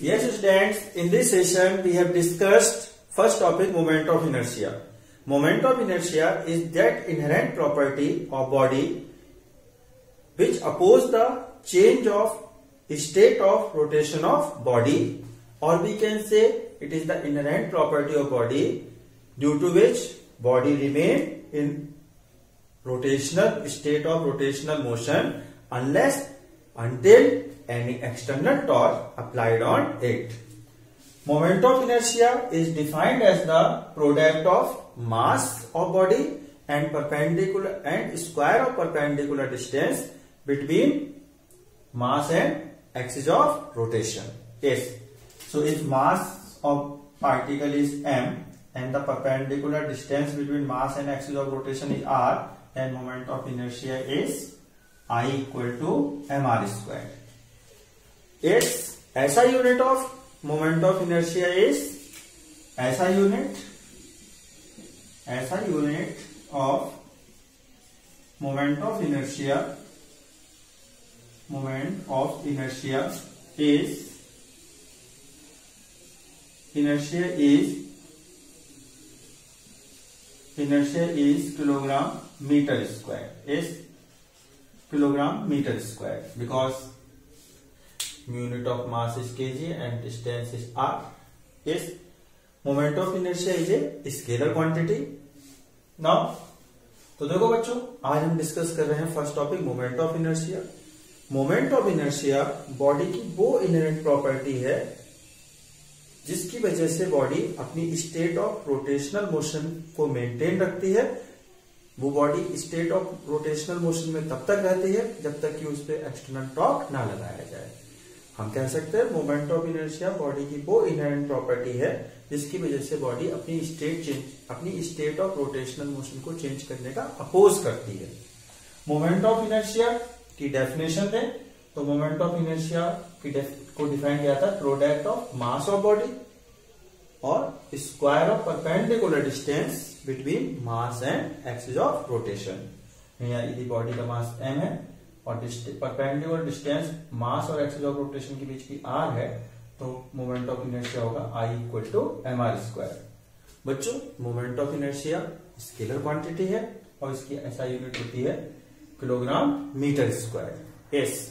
Yes, students, in this session we have discussed first topic, moment of inertia. Moment of inertia is that inherent property of body which oppose the change of state of rotation of body, or we can say it is the inherent property of body due to which body remain in rotational state of rotational motion until any external torque applied on it. Moment of inertia is defined as the product of mass of body and perpendicular and square of perpendicular distance between mass and axis of rotation. Yes. So if mass of particle is m and the perpendicular distance between mass and axis of rotation is r, then moment of inertia is I equal to mr square. Its SI unit of moment of inertia is SI unit of moment of inertia is kilogram meter square, because unit of mass is kg and distance is r. Yes, moment of inertia is a scalar quantity. Now, तो देखो बच्चों, आज हम discuss कर रहे हैं first topic moment of inertia. Moment of inertia body की वो इनहेरेंट प्रॉपर्टी है जिसकी वजह से बॉडी अपनी स्टेट ऑफ रोटेशनल मोशन को मेंटेन रखती है. वो body state of rotational motion में तब तक रहती है जब तक कि उस पर एक्सटर्नल टॉर्क ना लगाया जाए. हम कह सकते हैं मोमेंट ऑफ इनर्शिया बॉडी की वो इनहेरेंट प्रॉपर्टी है जिसकी वजह से बॉडी अपनी स्टेट ऑफ रोटेशनल मोशन को चेंज करने का अपोज करती है. मोमेंट ऑफ इनर्शिया की डेफिनेशन है, तो मोमेंट ऑफ इनर्शिया को डिफाइन किया था product of mass of body और square of perpendicular distance between mass and axis of rotation. यदि बॉडी का मास m है और परपेंडिकुलर डिस्टेंस मास और एक्सिस ऑफ रोटेशन के बीच की r है, तो मोमेंट ऑफ इनर्शिया होगा I equal to mr square. बच्चों, moment of inertia scalar quantity है और इसकी SI यूनिट होती है kilogram metre square. Yes,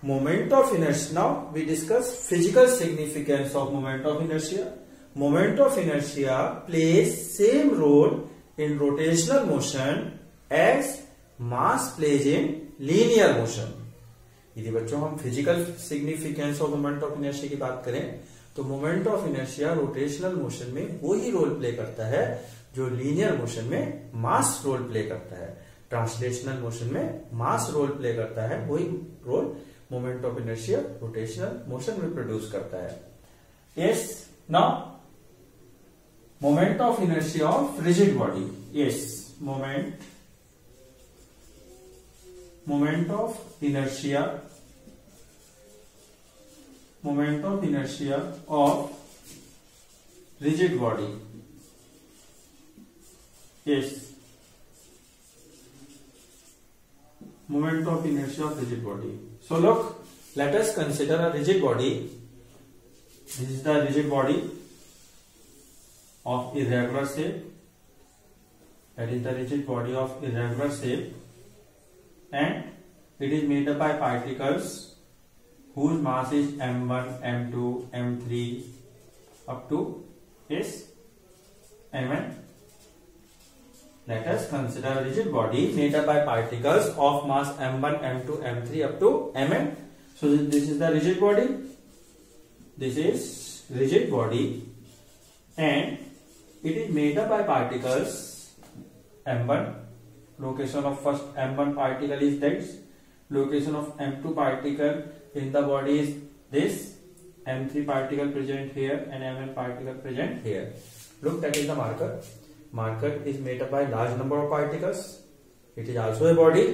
moment of inertia. Now we discuss physical significance of moment of inertia. Moment of inertia plays same role in rotational motion as mass plays in linear motion. यदि बच्चों हम physical significance of moment of inertia की बात करें तो moment of inertia rotational motion में वही role play करता है जो लीनियर मोशन में मास रोल प्ले करता है. ट्रांसलेशनल मोशन में मास रोल प्ले करता है, वही role moment of inertia rotational motion में प्रोड्यूस करता है. Yes, now moment of inertia of rigid body. Yes, moment of inertia of rigid body. Yes, moment of inertia of rigid body. So look, let us consider a rigid body. This is the rigid body of irregular shape. That is the rigid body of irregular shape, and it is made up by particles whose mass is m1, m2, m3 up to mn. Let us consider a rigid body made up by particles of mass m1, m2, m3 up to mn. So this is the rigid body. This is rigid body and it is made up by particles m1. Location of first m1 particle is this. Location of m2 particle in the body is this. m3 particle present here and mn particle present here. Look, that is the marker. Marker is made up by large number of particles. It is also a body.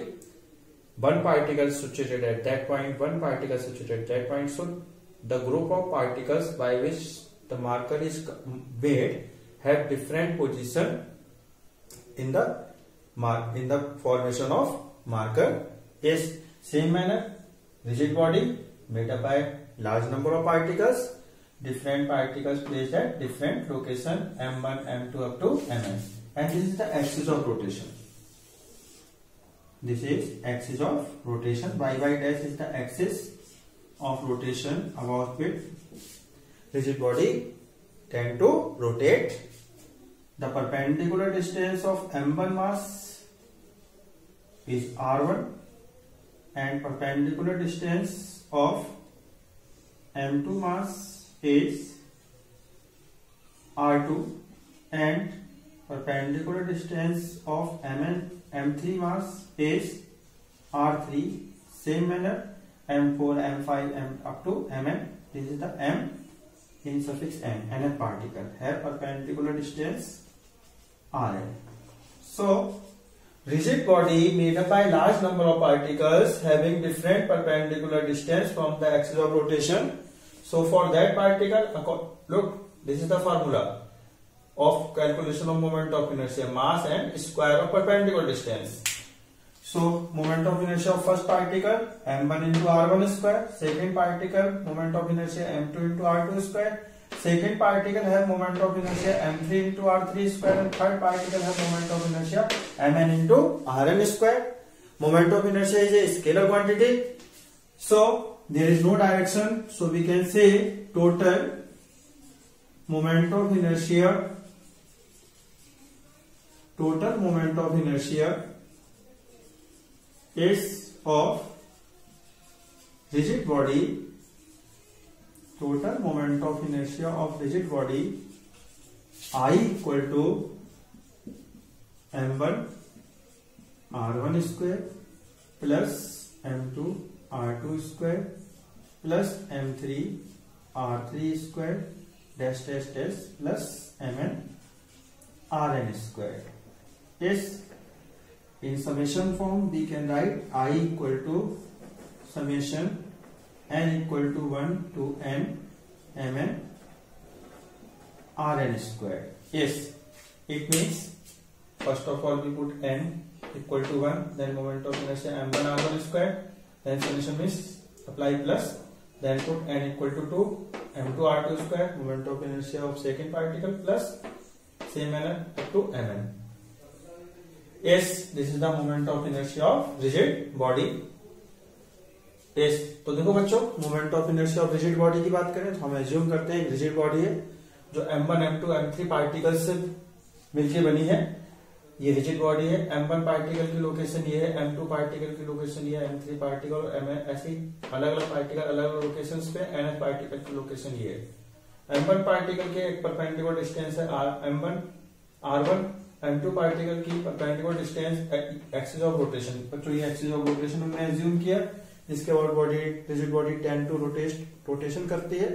One particle situated at that point, one particle situated at that point. So the group of particles by which the marker is made have different position in the formation of marker. Yes, same manner rigid body made up by large number of particles, different particles placed at different location m1, m2 up to mn, and this is the axis of rotation. This is axis of rotation. Y dash is the axis of rotation about which rigid body tend to rotate. The perpendicular distance of m1 mass is r1 and perpendicular distance of m2 mass is r2 and perpendicular distance of m3 mass is r3. Same manner m4, m5, m up to mn. This is the m in suffix n, nth particle have perpendicular distance rn. So rigid body made up by large number of particles having different perpendicular distance from the axis of rotation. So for that particle, look, this is the formula of calculation of moment of inertia, mass and square of perpendicular distance. So moment of inertia of first particle m1 into r1 square, second particle moment of inertia m2 into r2 square, second particle have moment of inertia m3 into r3 square, and third particle have moment of inertia mn into rn square. Moment of inertia is a scalar quantity, so there is no direction, so we can say total moment of inertia is of rigid body. Total moment of inertia of rigid body I equal to m1 r1 square plus m2 r2 square plus m3 r3 square dash dash dash plus mn rn square. Yes, in summation form we can write I equal to summation n equal to 1 to n mn rn square. Yes, it means first of all we put n equal to 1, then moment of inertia m1 r1 square, then summation means apply plus, then put n equal to 2 m2 r2 square, moment of inertia of second particle plus same manner up to mn. Yes, this is the moment of inertia of rigid body. yes, तो देखो बच्चों, moment of inertia of rigid body की बात करें तो हम assume करते हैं एक रिजिड बॉडी है जो m1, m2, m3 पार्टिकल्स से मिलकर बनी है. ये रिजिड बॉडी है. m1 पार्टिकल की लोकेशन ये है, m2 पार्टिकल की लोकेशन ये है, m3 पार्टिकल और mn ऐसी अलग अलग पार्टिकल अलग अलग लोकेशंस पे, nth पार्टिकल की लोकेशन ये है. m1 पार्टिकल के एक परपेंडिकुलर डिस्टेंस है m1 r1, m2 पार्टिकल की perpendicular distance axis of rotation. बच्चों ये एक्सिस ऑफ रोटेशन हमने एज्यूम किया, जिसके बाद body rigid body tend to rotation करती है.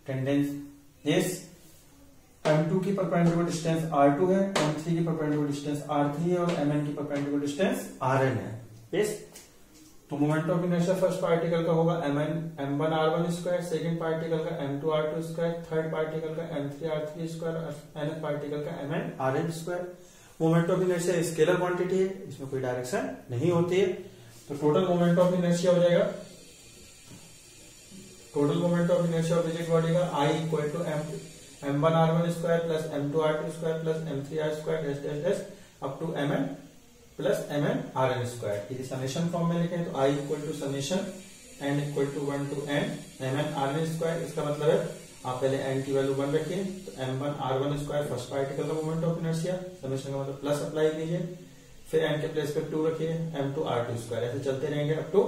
टेंडेंस यस, m2 की परपेंडिकुलर डिस्टेंस r2 है, m3 की परपेंडिकुलर डिस्टेंस r3 है और mn की परपेंडिकुलर डिस्टेंस rn है. यस, तो moment of inertia first particle का होगा m1 r1 square, second particle का m2 r2 square, third particle का m3 r3 स्क्वायर और nth पार्टिकल का mn rn square. Moment of inertia scalar quantity है, इसमें कोई डायरेक्शन नहीं होती है. तो टोटल मोमेंट ऑफ इनर्शिया हो जाएगा, total moment of inertia of rigid body का I equal to m1 r1 square plus m2 r2 square plus m3 r square dash dash dash up to mn plus mn rn square. यदि summation form में लिखें तो I equal to summation n equal to 1 to n mn rn square. इसका मतलब है आप पहले n की वैल्यू 1 रखिए, तो m1 r1 square first particle का मोमेंट ऑफ इनर्शिया, समेशन का मतलब प्लस अप्लाई कीजिए, फिर n के प्लेस पे 2 रखिए, m2 r2 स्क्वायर, ऐसे चलते रहेंगे अप टू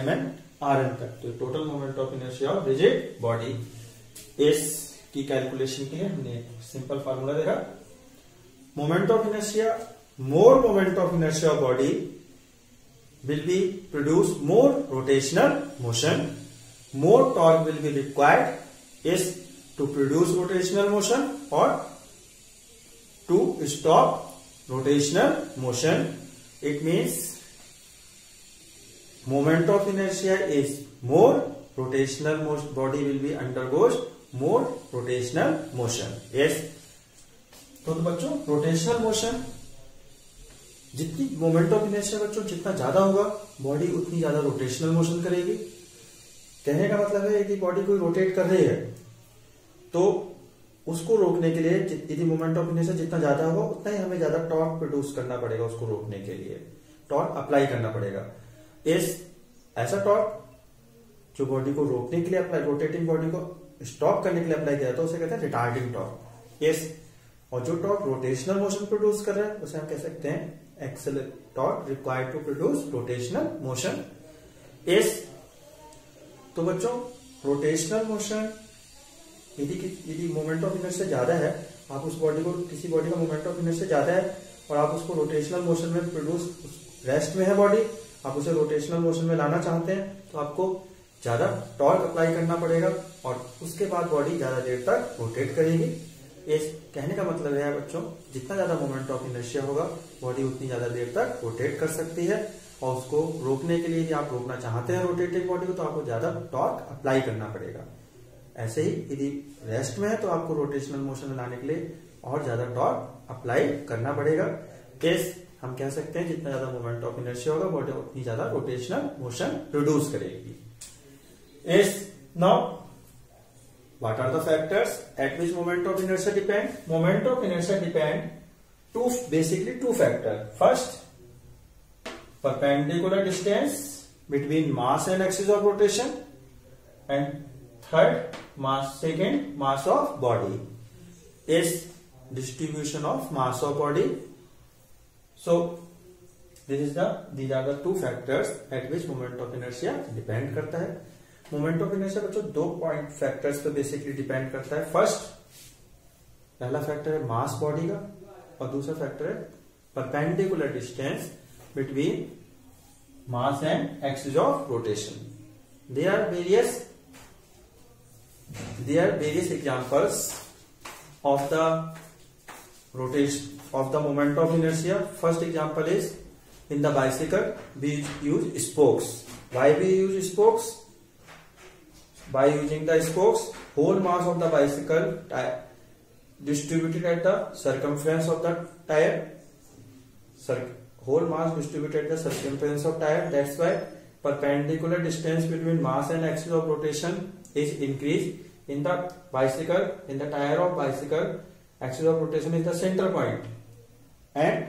mn rn तक. तो total moment of inertia of rigid body. इस की कैलकुलेशन के लिए हमने सिंपल फार्मूला देखा. Moment of inertia, more moment of inertia of body will be produce more rotational motion, more torque will be required is to produce rotational motion or to stop rotational motion. It means moment of inertia is more, rotational motion, body will be undergoes more rotational motion. Yes, तो बच्चों rotational motion, जितनी moment of inertia बच्चों जितना ज्यादा होगा body उतनी ज्यादा rotational motion करेगी. कहने का मतलब है यदि बॉडी कोई रोटेट कर रही है तो उसको रोकने के लिए यदि मोमेंट ऑफ इनर्शिया जितना ज्यादा होगा उतना ही हमें ज्यादा टॉर्क प्रोड्यूस करना पड़ेगा, उसको रोकने के लिए टॉर्क अप्लाई करना पड़ेगा। ऐसा टॉर्क जो बॉडी को रोकने के लिए अप्लाई, रोटेटिंग बॉडी को स्टॉप करने के लिए अप्लाई किया जाता है उसे कहते हैं रिटार्डिंग टॉर्क। और जो टॉर्क रोटेशनल मोशन प्रोड्यूस कर रहा है उसे हम कह सकते हैं accelerate torque required to produce rotational motion. तो बच्चों रोटेशनल मोशन यदि मोमेंट ऑफ इनर्शिया ज्यादा है, आप उस बॉडी को, किसी बॉडी का मोमेंट ऑफ इनर्शिया ज्यादा है और आप उसको रोटेशनल मोशन में प्रोड्यूस, रेस्ट में है बॉडी, आप उसे रोटेशनल मोशन में लाना चाहते हैं तो आपको ज्यादा टॉर्क अप्लाई करना पड़ेगा और उसके बाद बॉडी ज्यादा देर तक रोटेट करेगी। इस कहने का मतलब है बच्चों जितना ज्यादा मोमेंट ऑफ इनर्शिया होगा बॉडी उतनी ज्यादा देर तक रोटेट कर सकती है और उसको रोकने के लिए यदि आप रोकना चाहते हैं रोटेटिंग बॉडी को तो आपको ज्यादा टॉर्क अप्लाई करना पड़ेगा। ऐसे ही यदि रेस्ट में है तो आपको रोटेशनल मोशन में लाने के लिए और ज्यादा टॉर्क अप्लाई करना पड़ेगा। हम कह सकते हैं जितना ज्यादा मोमेंट ऑफ इनर्शिया होगा बॉडी उतनी ज्यादा रोटेशनल मोशन प्रोड्यूस करेगी। Now what are the factors at which moment of inertia depend? Moment of inertia depend basically two factors. First, perpendicular distance between mass and axis of rotation, and third, second, mass of body is distribution of mass of body. So these are the two factors at which moment of inertia depend करता है। Moment of inertia बच्चों दो point factors पे basically depend करता है। First, पहला factor है mass body का और दूसरा फैक्टर है perpendicular distance between mass and axis of rotation. There are various examples of the rotation of the moment of inertia. First example is in the bicycle we use spokes. Why we use spokes? By using the spokes, whole mass of the bicycle distributed at the circumference of the tire. Whole mass distributed at the circumference of tire. That's why perpendicular distance between mass and axis of rotation is increased in the bicycle. In the tire of bicycle, axis of rotation is the center point, and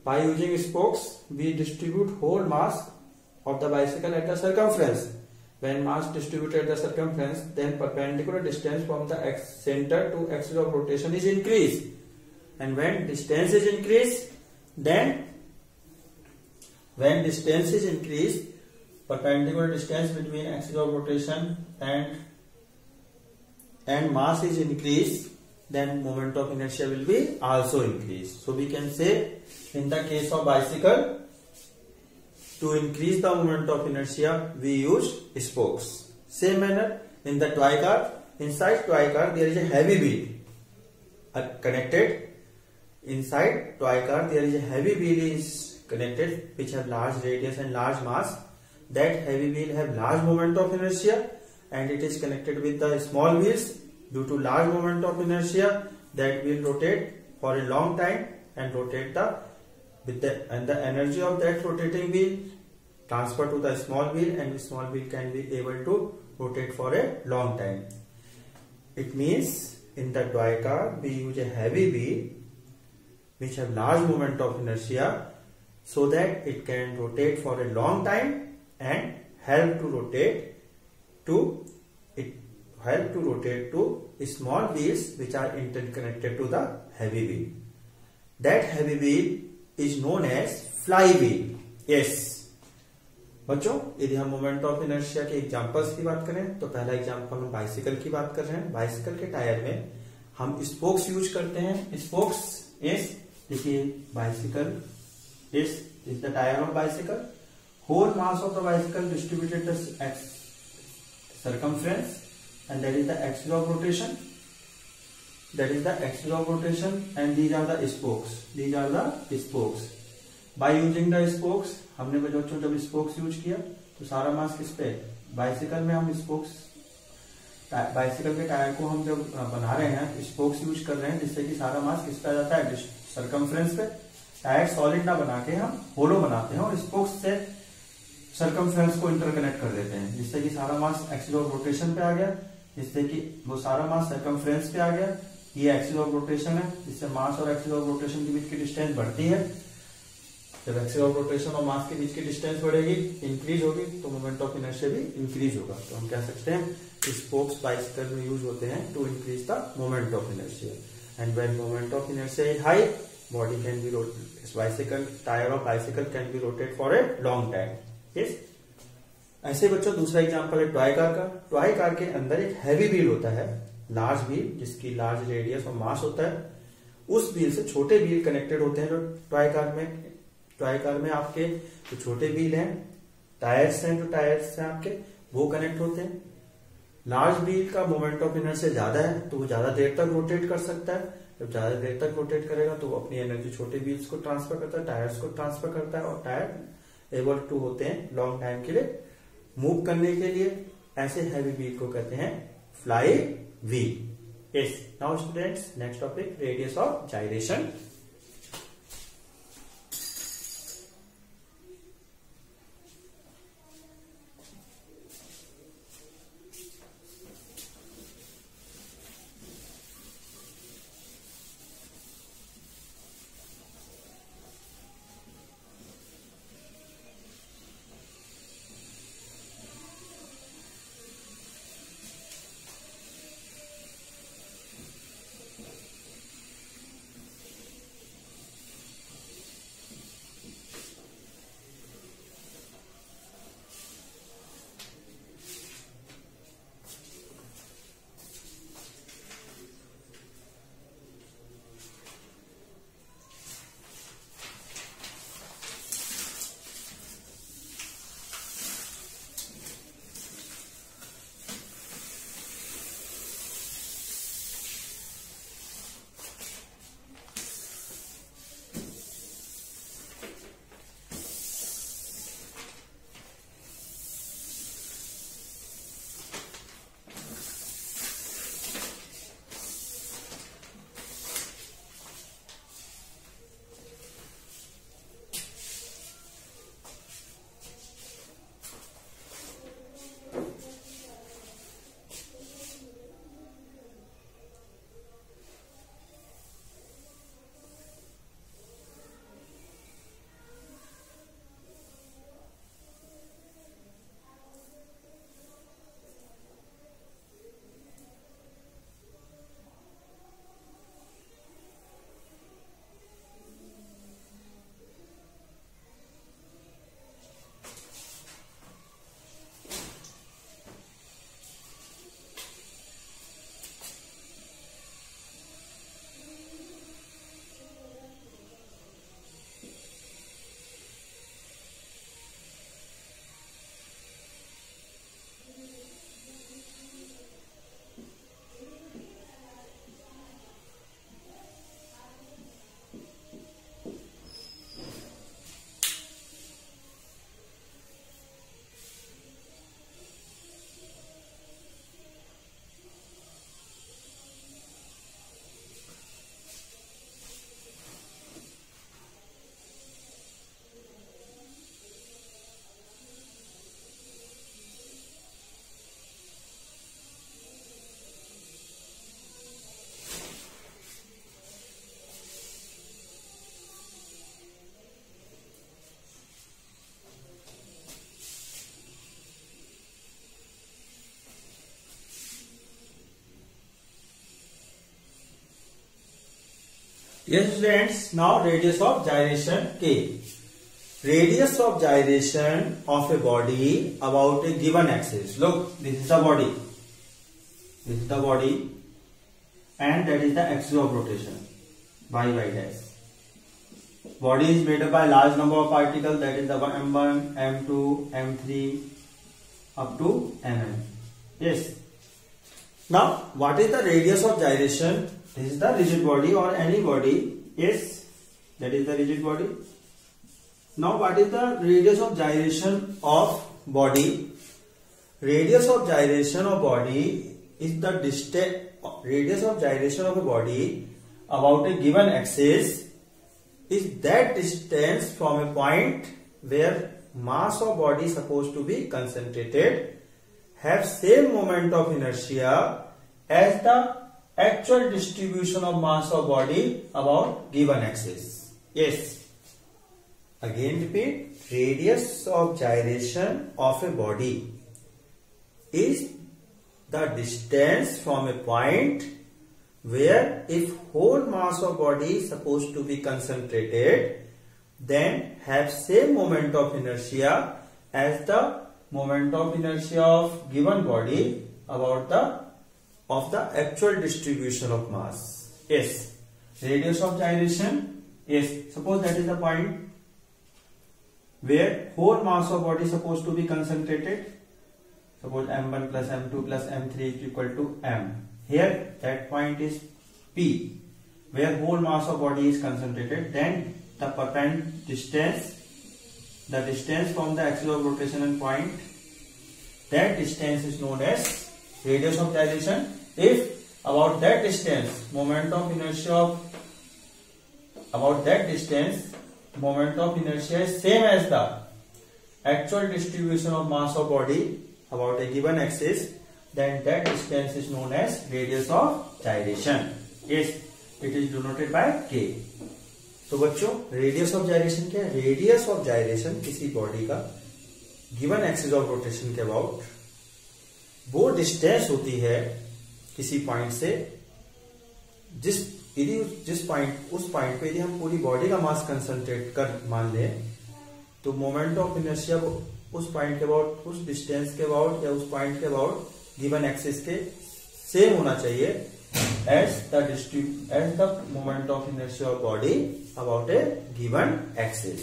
by using spokes, we distribute whole mass of the bicycle at the circumference. When mass distributed at the circumference, then perpendicular distance from the center to axis of rotation is increased. And when distance is increased, perpendicular distance between axis of rotation and mass is increased, then moment of inertia will be also increased. So we can say in the case of bicycle, to increase the moment of inertia, we use spokes. Same manner in the toy car. Inside toy car there is a heavy wheel connected. Inside toy car there is a heavy wheel is connected which have large radius and large mass. That heavy wheel have large moment of inertia and it is connected with the small wheels. Due to large moment of inertia, that wheel rotate for a long time and rotate and the energy of that rotating wheel transfer to the small wheel, and the small wheel can be able to rotate for a long time. It means in the toy car we use a heavy wheel which have large moment of inertia so that it can rotate for a long time and help to rotate to small wheels which are interconnected to the heavy wheel. That heavy wheel is known as flywheel. Yes बच्चों, यदि हम moment of inertia के examples की बात करें तो पहला example हम बाइसिकल की बात कर रहे हैं। बाइसिकल के टायर में हम स्पोक्स यूज करते हैं। स्पोक्स देखिए bicycle is the tyre of bicycle. Whole mass of the bicycle distributed the circumference and that is the axis of rotation. And these are the spokes. By using the spokes, हमने बच्चों जब spokes use किया तो सारा मास किस पे, bicycle में हम स्पोक्स, बाइसिकल के टायर को हम जब बना रहे हैं स्पोक्स यूज कर रहे हैं जिससे कि सारा मास किस पे आ जाता है, सर्कमफ्रेंस पे। टायर सॉलिड ना बना के हम होलो बनाते हैं और स्पोक्स से सर्कमफ्रेंस को इंटरकनेक्ट कर देते हैं, जिससे कि सारा मास एक्सिस ऑफ रोटेशन पे आ गया, जिससे कि वो सारा मास सर्कमफ्रेंस पे आ गया। ये एक्सिस ऑफ रोटेशन है, जिससे मास और एक्सिस ऑफ रोटेशन के बीच की डिस्टेंस बढ़ती है। जब एक्सिस ऑफ रोटेशन और मास के बीच की डिस्टेंस बढ़ेगी, इंक्रीज होगी, तो मोमेंट ऑफ इनर्शिया भी इंक्रीज होगा। तो हम कह सकते हैं स्पोक्स बाइसिकल में यूज होते हैं to increase the moment of inertia. And when moment of inertia is high, body can be bicycle tyre of bicycle can be rotate for a long time. Yes, ऐसे बच्चों दूसरा example है toy car का। Toy car के अंदर एक heavy wheel होता है, लार्ज व्हील, जिसकी लार्ज रेडियस और मास होता है। उस व्हील से छोटे व्हील कनेक्टेड होते हैं जो टॉय कार में। टॉय कार में आपके जो छोटे व्हील हैं, टायर्स हैं, जो टायर्स हैं आपके, वो कनेक्ट होते हैं। लार्ज व्हील का मोमेंट ऑफ इनर्शिया ज्यादा है, तो वो ज्यादा देर तक रोटेट कर सकता है। जब ज्यादा देर तक रोटेट करेगा तो वो अपनी एनर्जी छोटे व्हील्स को ट्रांसफर करता है, टायर्स को ट्रांसफर करता है, और टायर एबल टू होते हैं लॉन्ग टाइम के लिए मूव करने के लिए। ऐसे हैवी व्हील को कहते हैं flywheel. Yes, now students, next topic, radius of gyration. Yes students, now radius of gyration K. Radius of gyration of a body about a given axis. Look, this is the body. This is the body and that is the axis of rotation y dash. Body is made up by large number of particles, that is the M1, M2, M3 up to Mn. Yes. Now what is the radius of gyration? This is the rigid body or any body. Yes, that is the rigid body. Now what is the radius of gyration of body? Radius of gyration of body is the distance. Radius of gyration of a body about a given axis is that distance from a point where mass of body supposed to be concentrated have same moment of inertia as the actual distribution of mass of body about given axis. Yes. Again repeat. Radius of gyration of a body is the distance from a point where if whole mass of body is supposed to be concentrated, then have same moment of inertia as the moment of inertia of given body about the actual distribution of mass. Yes. Radius of gyration. Yes. Suppose that is the point where whole mass of body is supposed to be concentrated. Suppose m1 plus m2 plus m3 is equal to m. Here that point is P, where whole mass of body is concentrated. Then the perpendicular distance, the distance from the axis of rotation and point, that distance is known as radius of gyration. If about that distance moment of inertia is same as the actual distribution of mass of body about a given axis, then that distance is known as radius of gyration. Yes, it is denoted by k. तो बच्चों radius of gyration क्या है? Radius of gyration किसी body का given axis of rotation के about वो distance होती है किसी पॉइंट से, जिस पॉइंट उस पॉइंट पे यदि हम पूरी बॉडी का मास कंसंट्रेट कर मान लें तो मोमेंट ऑफ इनर्शिया उस पॉइंट के अबाउट, उस डिस्टेंस के अबाउट या उस पॉइंट के अबाउट गिवन एक्सिस के सेम होना चाहिए as the moment of inertia of body about a given axis.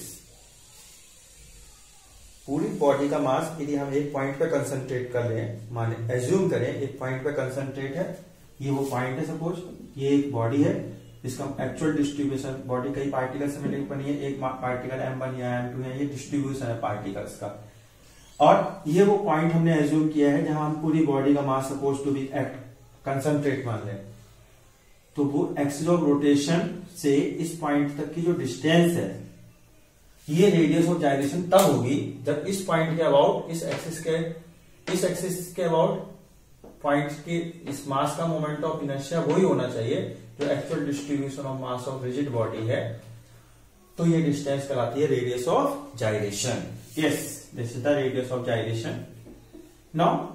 पूरी बॉडी का मास यदि हम एक पॉइंट पे कंसंट्रेट कर लें, माने एज्यूम करें एक पॉइंट पे कंसंट्रेट है, ये वो पॉइंट है, सपोज ये एक बॉडी है, इसका एक्चुअल डिस्ट्रीब्यूशन, बॉडी कई पार्टिकल से मिलकर बनी है, एक पार्टिकल m1 या m2 है, ये डिस्ट्रीब्यूशन है पार्टिकल्स का, और ये वो पॉइंट हमने एज्यूम किया है जहां हम पूरी बॉडी का मास सपोज टू बी कंसंट्रेट मान लें, तो वो एक्सिस ऑफ रोटेशन से इस पॉइंट तक की जो डिस्टेंस है, ये रेडियस ऑफ जायरेशन तब होगी जब इस पॉइंट के अबाउट, इस एक्सिस के अबाउट पॉइंट के इस मास का मोमेंट ऑफ इनर्शिया वही होना चाहिए जो actual distribution of mass of rigid body है, तो ये डिस्टेंस कहलाती है radius of gyration. Yes, this is the radius of gyration. Now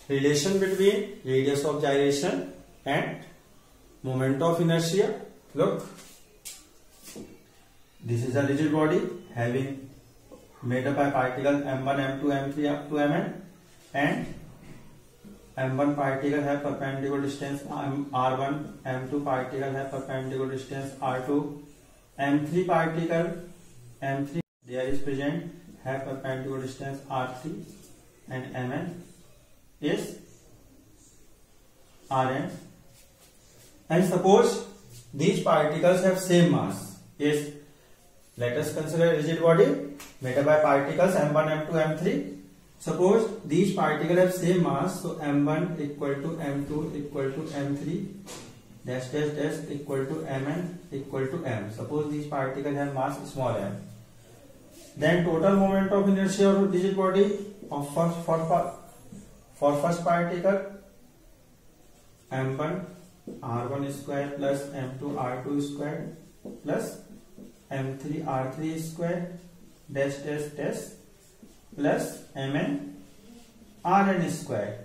relation between radius of gyration and moment of inertia. Look, this is a rigid body having made up by particle m1, m2, m3 up to mn, and m1 particle have perpendicular distance r1, m2 particle have perpendicular distance r2, m3 particle m3 there is present have perpendicular distance r3, and mn is rn. And suppose these particles have same mass. Yes, let us consider a rigid body made up by particles m1, m2, m3. Suppose these particles have same mass, so m1 equal to m2 equal to m3 dash dash dash equal to mn equal to m. Suppose these particles have mass small m. Then total moment of inertia of rigid body of for first particle m1 r1 square plus m2 r2 square plus m3 r3 square dash dash dash plus mn rn square.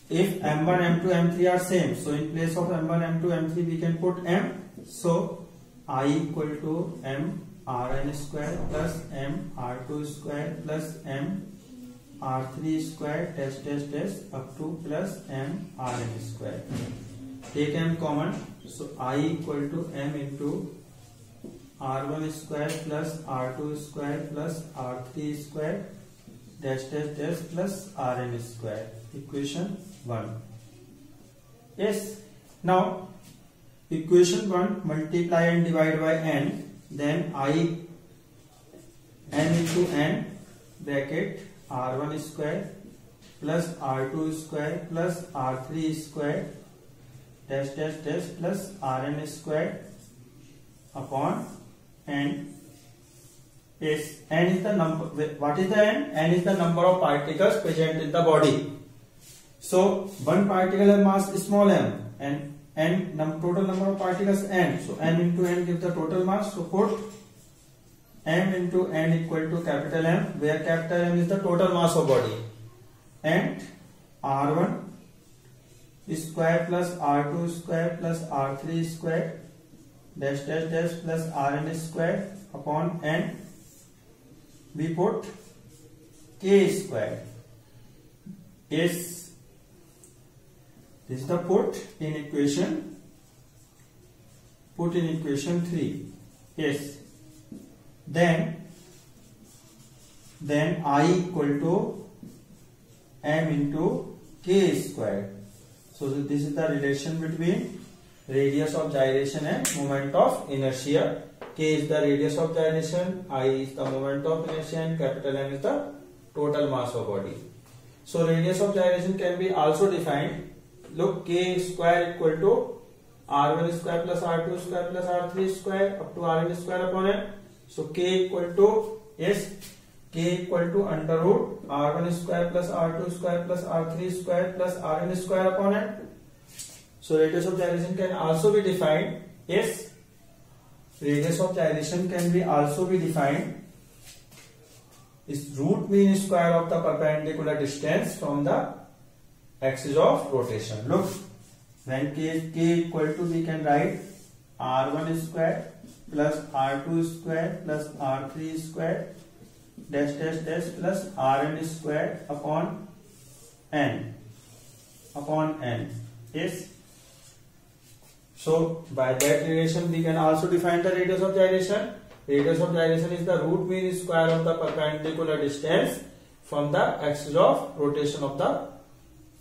If m1, m2, m3 are same, so in place of m1, m2, m3 we can put m. So I equal to m rn square plus m r2 square plus m r3 square dash dash dash up to plus m rn square. Take m common, so I equal to m into r1 square plus r2 square plus r3 square dash dash dash plus rn square. Equation 1. Yes. Now equation 1 multiply and divide by n, then n into n bracket r1 square plus r2 square plus r3 square dash dash dash plus rn square upon n is n is the number. What is the n? N is the number of particles present in the body. So one particle has mass small m and total number of particles n. So n into n gives the total mass. So put m into n equal to capital M, where capital M is the total mass of body, and R1 square plus R2 square plus R3 square dash dash dash plus Rn square upon n. We put k square is, this is the put in equation 3. Yes. Then I equal to m into k square. So this is the relation between radius of gyration and moment of inertia. K is the radius of gyration, I is the moment of inertia, and capital M is the total mass of body. So radius of gyration can be also defined. Look, k square equal to r1 square plus r2 square plus r3 square up to rn square upon n. So k equal to under root r1 square plus r2 square plus r3 square plus rn square upon n. So radius of gyration can also be defined. Yes, radius of gyration can be also be defined is root mean square of the perpendicular distance from the axis of rotation. Look, when k equal to, we can write r1 square plus r2 square plus r3 square dash dash dash plus rn square upon n. Yes. So by that relation we can also define the radius of gyration. Radius of gyration is the root mean square of the perpendicular distance from the axis of rotation of the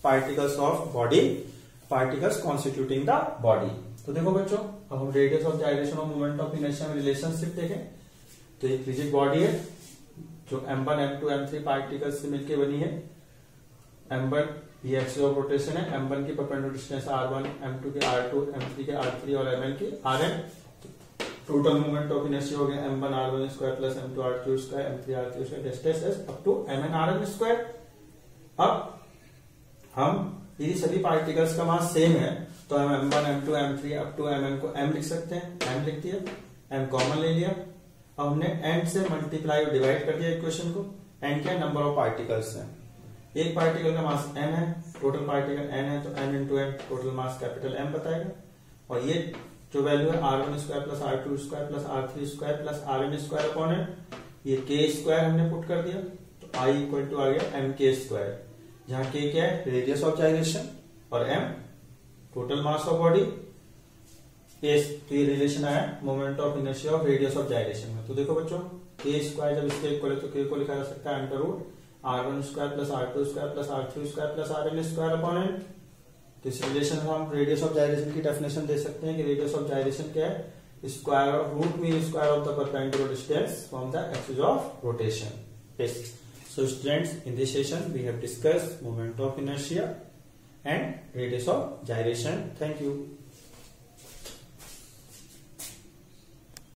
particles of body, particles constituting the body. तो देखो बच्चों, अब हम radius of gyration और moment of inertia में relationship देखें. तो एक रिजिड बॉडी है जो m1, m2, m3 पार्टिकल्स से मिलकर बनी है. m1 ये एक्सिस ऑफ रोटेशन है, m1 की परपेंडिकुलर डिस्टेंस r1, m2 के r2, m3 के r3 और ml की rn. Total moment of inertia हो गया m1 r1 square plus m2 r2 square m3 r3 square dash up to mn rn square. अब हम यदि सभी पार्टिकल्स का मास सेम है तो हम m1, m2, m3 up to mn को m लिख सकते हैं. m लिख दिया, m कॉमन ले लिया. अब हमने n से मल्टीप्लाई और डिवाइड कर दिया इक्वेशन को. n क्या नंबर ऑफ पार्टिकल्स है. एक पार्टिकल का मास m है, टोटल पार्टिकल n है, तो n into n total mass capital M बताएगा. और ये जो वैल्यू है r1 square plus r2 square plus r3 square plus rn square upon n, ये k स्क्वायर हमने पुट कर दिया. तो I इक्वल टू आ गया mk स्क्वायर, जहां k क्या है रेडियस ऑफ जाइरेशन और m total mass of body. तो ये रिलेशन आया moment of inertia of radius of gyration में. तो देखो बच्चों, k स्क्वायर जब इसके इक्वल है तो k को लिखा जा सकता है under root r1 square plus r2 square plus r3 square plus rn square upon n. तो इस रिलेशन में हम रेडियस ऑफ जाइरेशन की डेफिनेशन दे सकते हैं कि रेडियस ऑफ जाइरेशन क्या है, square of root mean square of the perpendicular distance from the axis of rotation. Yes. So students, in this session we have discussed moment of inertia and radius of gyration. Thank you.